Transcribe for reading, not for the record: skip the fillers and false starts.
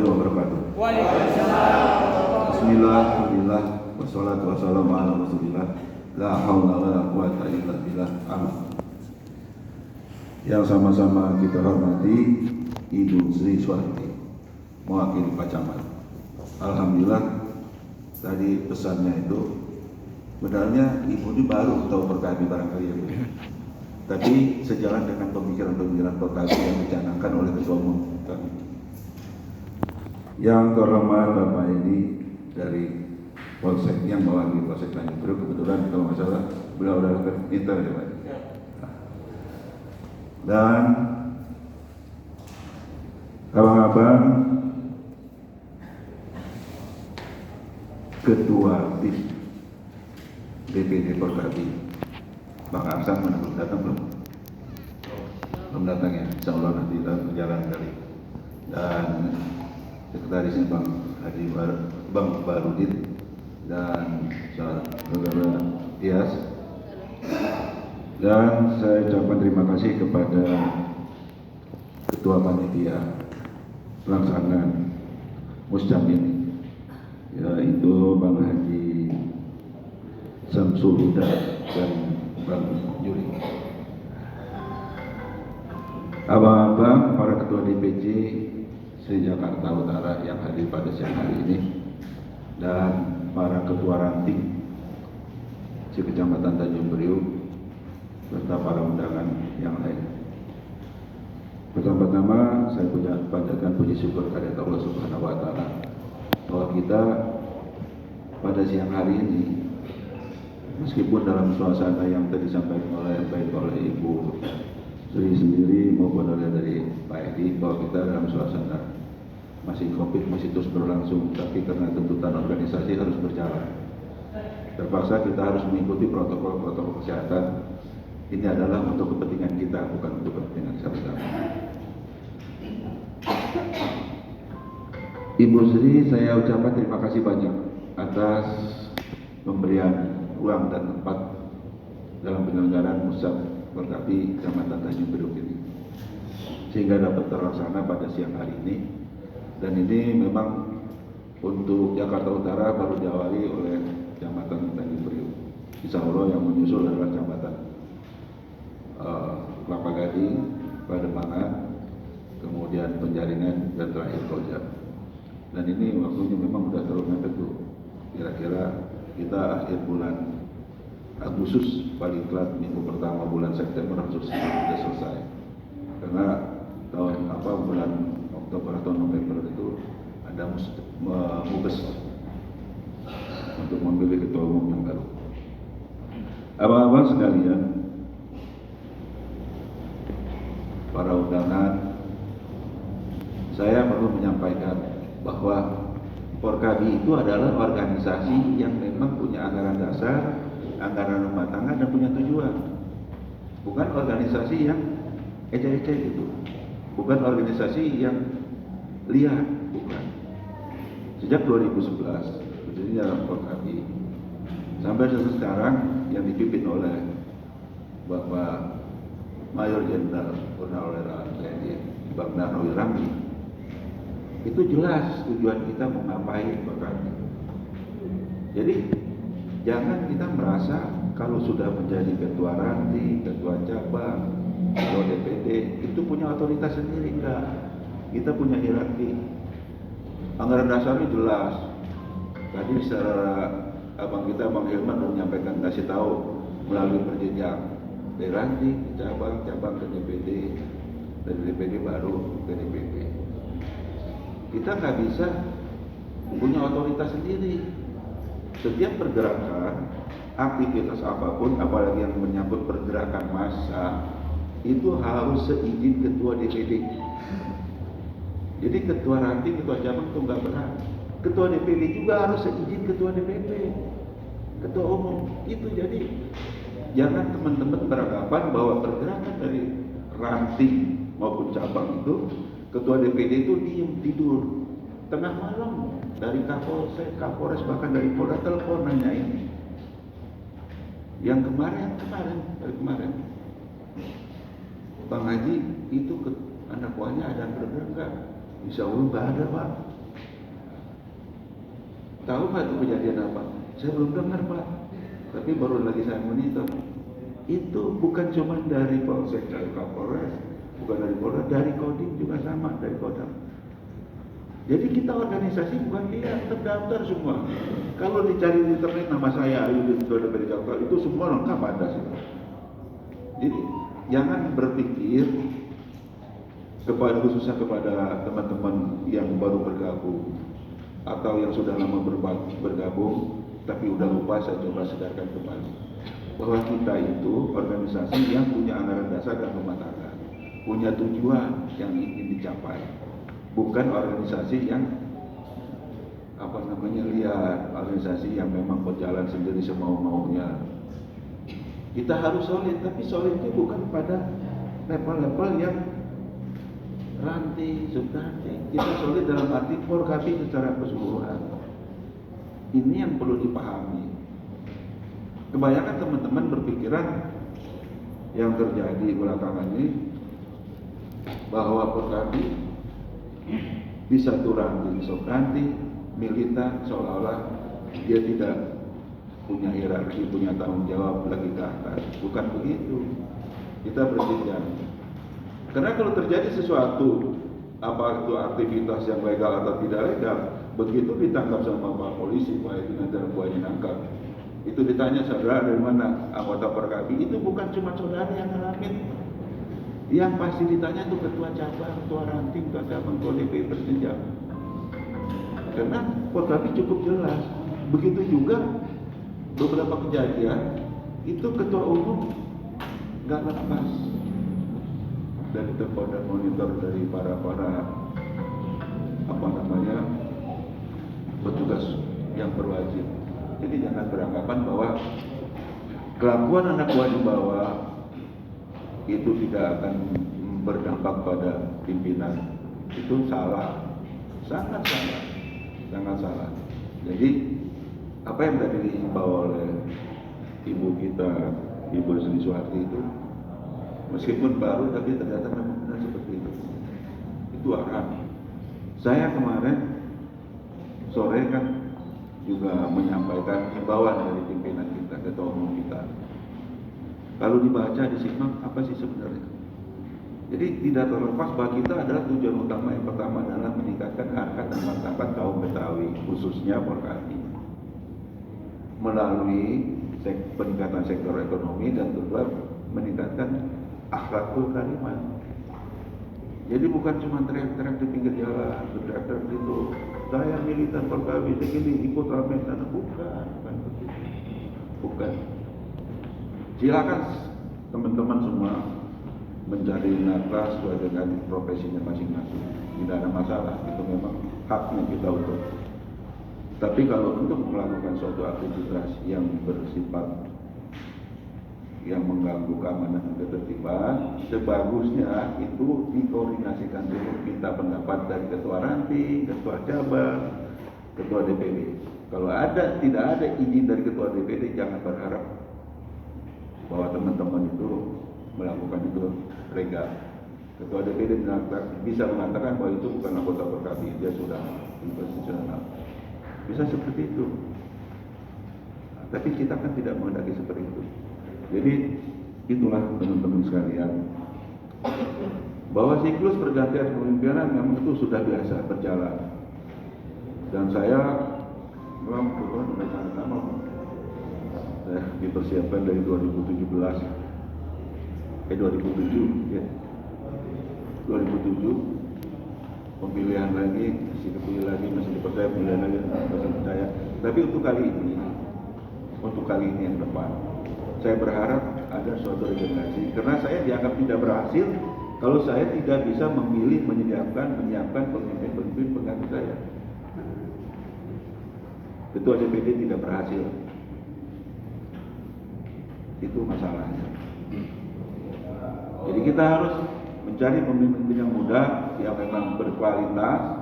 warahmatullahi wabarakatuh. Bismillah, alhamdulillah, wassalatu wassalamu ala rasulillah, la haula wa la quwata illa billah, amin. Yang sama-sama kita hormati Ibu Sri Suwarti, mewakili Pak Camat. Alhamdulillah, tadi pesannya itu, sebenarnya Ibu ini baru tahu Porkabi barangkali ya Bu. Tapi sejalan dengan pemikiran-pemikiran Porkabi yang dicanangkan oleh Ketua Umum kami. Yang terhormat Bapak ini dari Polsek yang mewakili Polsek Tanjung Priok, kebetulan kalau nggak salah beliau adalah inter ya Pak. Dan abang-abang Ketua tim DPD Porkabi, Bang Arsan mana belum datang belum? Belum datang ya, insya Allah nanti dalam perjalanan kali. Dan sekretarisnya Bang Haji Bang Barudin dan saudara Tias. Dan saya ucapkan terima kasih kepada Ketua Panitia Pelaksana Musjamin, yaitu Bang Haji Samsul Huda dan Bang Yuri. Abang-abang para Ketua DPC se-Jakarta Utara yang hadir pada siang hari ini, dan para Ketua Ranting se-Kecamatan Tanjung Priok, serta para undangan yang lain. Pertama-tama saya panjatkan puji syukur kepada Allah Subhanahu wa Ta'ala bahwa kita pada siang hari ini, meskipun dalam suasana yang tadi disampaikan baik oleh Ibu Sri sendiri maupun oleh dari Pak Edi, bahwa kita dalam suasana masih COVID, masih terus berlangsung, tapi karena tuntutan organisasi harus berjalan, terpaksa kita harus mengikuti protokol-protokol kesehatan. Ini adalah untuk kepentingan kita, bukan untuk kepentingan siapa-siapa. Ibu Sri, saya ucapkan terima kasih banyak atas pemberian ruang dan tempat dalam penyelenggaraan Musab Porkabi Kecamatan Tanjung Priok ini, sehingga dapat terlaksana pada siang hari ini. Dan ini memang untuk Jakarta Utara baru diawali oleh Kecamatan Tanjung Priok. Insya Allah yang menyusul adalah Kecamatan Kelapa Gading, Pademangan, kemudian Penjaringan, dan terakhir Koja. Dan ini waktunya memang sudah terlalu mepet tuh. Kira-kira kita akhir bulan Agustus, paling telat minggu pertama bulan September harus sudah selesai. Karena bulan Oktober atau November itu ada mubes untuk memilih ketua umum yang baru. Abang-abang sekalian, para undangan, saya perlu menyampaikan bahwa Porkabi itu adalah organisasi yang memang punya anggaran dasar, anggaran rumah tangga, dan punya tujuan. Bukan organisasi yang ecek-ecek gitu, bukan organisasi yang liar, bukan. Sejak 2011 berdiri dalam Porkabi sampai sekarang yang dipimpin oleh Bapak Mayor Jenderal Purnawirawan TNI Bang Nahrawi Ramli, itu jelas tujuan kita mau ngapain Porkabi. Jadi jangan kita merasa kalau sudah menjadi ketua ranting, ketua cabang, ketua DPD itu punya otoritas sendiri. Enggak, kita punya hierarki. Anggaran dasarnya jelas. Tadi secara abang kita Bang Hilman sudah menyampaikan, kasih tahu melalui perjenjang dari ranting, cabang ke DPD, dari DPD baru ke DPD. Kita nggak bisa punya otoritas sendiri. Setiap pergerakan, aktivitas apapun, apalagi yang menyangkut pergerakan massa, itu harus seizin ketua DPD. Jadi ketua ranting, ketua cabang itu nggak berat. Ketua DPD juga harus seizin ketua DPD, ketua umum. Itu jadi jangan teman-teman beranggapan bahwa pergerakan dari ranting maupun cabang itu ketua DPD itu diem tidur tengah malam, dari Kapolsek, Kapolres, bahkan dari Polda telepon nanyain. Yang kemarin Bang Haji itu anak buahnya ada yang bergerak nggak? Insya Allah nggak ada Pak. Tahu Pak itu kejadian apa? Saya belum dengar Pak, tapi baru lagi saya monitor. Itu bukan cuma dari Polsek, dari Kapolres, bukan dari Polda, dari Kodim juga sama, dari Kodam. Jadi kita organisasi bukan dia, terdaftar semua. Kalau dicari di internet nama saya Ayu dari Jakarta, itu semua lengkap ada sih. Jadi jangan berpikir khususnya kepada teman-teman yang baru bergabung atau yang sudah lama bergabung, tapi udah lupa, saya coba sedarkan kembali bahwa kita itu organisasi yang punya anggaran dasar dan rumah tangga, punya tujuan yang ingin dicapai. Bukan organisasi yang lihat, organisasi yang memang berjalan sendiri semau-maunya. Kita harus solid, tapi solid itu bukan pada level-level yang ranting, subranting. Kita solid dalam arti Porkabi secara keseluruhan. Ini yang perlu dipahami. Kebanyakan teman-teman berpikiran yang terjadi belakangan ini bahwa Porkabi di satu ranting subranting militan, seolah-olah dia tidak punya hierarki, punya tanggung jawab lagi ke atas. Bukan begitu. Kita berjenjang. Karena kalau terjadi sesuatu, apa itu aktivitas yang legal atau tidak legal, begitu ditangkap sama Pak Polisi, Pak itu nanti buahnya nangkap. Itu ditanya saudara dari mana, anggota Porkabi, itu bukan cuma saudara yang ngalamin. Yang pasti ditanya itu ketua cabang, ketua ranting, ketua cabang, ketua DPD berjenjang. Karena Porkabi cukup jelas. Begitu juga beberapa kejadian itu ketua umum nggak lepas dari telepon dan monitor dari para petugas yang berwajib. Jadi jangan beranggapan bahwa kelakuan anak buah di bawah itu tidak akan berdampak pada pimpinan. Itu salah, sangat salah. Jadi apa yang tadi dibawa oleh ibu kita, Ibu Sri Suharti itu, meskipun baru tapi ternyata memang benar seperti itu. Itu arahan. Saya kemarin sore kan juga menyampaikan himbauan dari pimpinan kita, ketua umum kita. Kalau dibaca, disimak, apa sih sebenarnya? Jadi tidak terlepas bahwa kita adalah tujuan utama yang pertama adalah meningkatkan harkat dan martabat kaum Betawi, khususnya Porkabi, melalui peningkatan sektor ekonomi dan kedua meningkatkan akhlakul karimah. Jadi bukan cuma teriak-teriak di pinggir jalan, teriak-teriak itu, saya militan Porkabi, segini ikut ramai sana, bukan begitu. Bukan. Silakan teman-teman semua mencari nafkah sesuai dengan profesinya masing-masing. Tidak ada masalah, itu memang haknya kita untuk. Tapi kalau untuk melakukan suatu aktivitas yang bersifat yang mengganggu keamanan dan ketertiban, sebagusnya itu dikoordinasikan dulu, minta pendapat dari ketua ranting, ketua cabang, ketua DPD. Kalau tidak ada izin dari ketua DPD, jangan berharap bahwa teman-teman itu melakukan itu legal. Ketua DPD bisa mengatakan bahwa itu bukan anggota Porkabi, dia sudah inkonstitusional. Bisa seperti itu. Tapi kita kan tidak menghendaki seperti itu. Jadi itulah teman-teman sekalian, bahwa siklus pergantian kepemimpinan memang itu sudah biasa berjalan. Dan saya memang kebetulan sudah sangat lama. Saya dipersiapkan dari 2007 ya. 2007 pemilihan lagi, masih kepilih lagi, masih dipercaya, pemilihan lagi, masih percaya. Tapi untuk kali ini yang depan, saya berharap ada suatu regenerasi. Karena saya dianggap tidak berhasil kalau saya tidak bisa memilih, menyiapkan pemimpin-pemimpin pengganti saya. Ketua DPD tidak berhasil. Itu masalahnya. Jadi kita harus mencari pemimpin yang muda, yang memang berkualitas,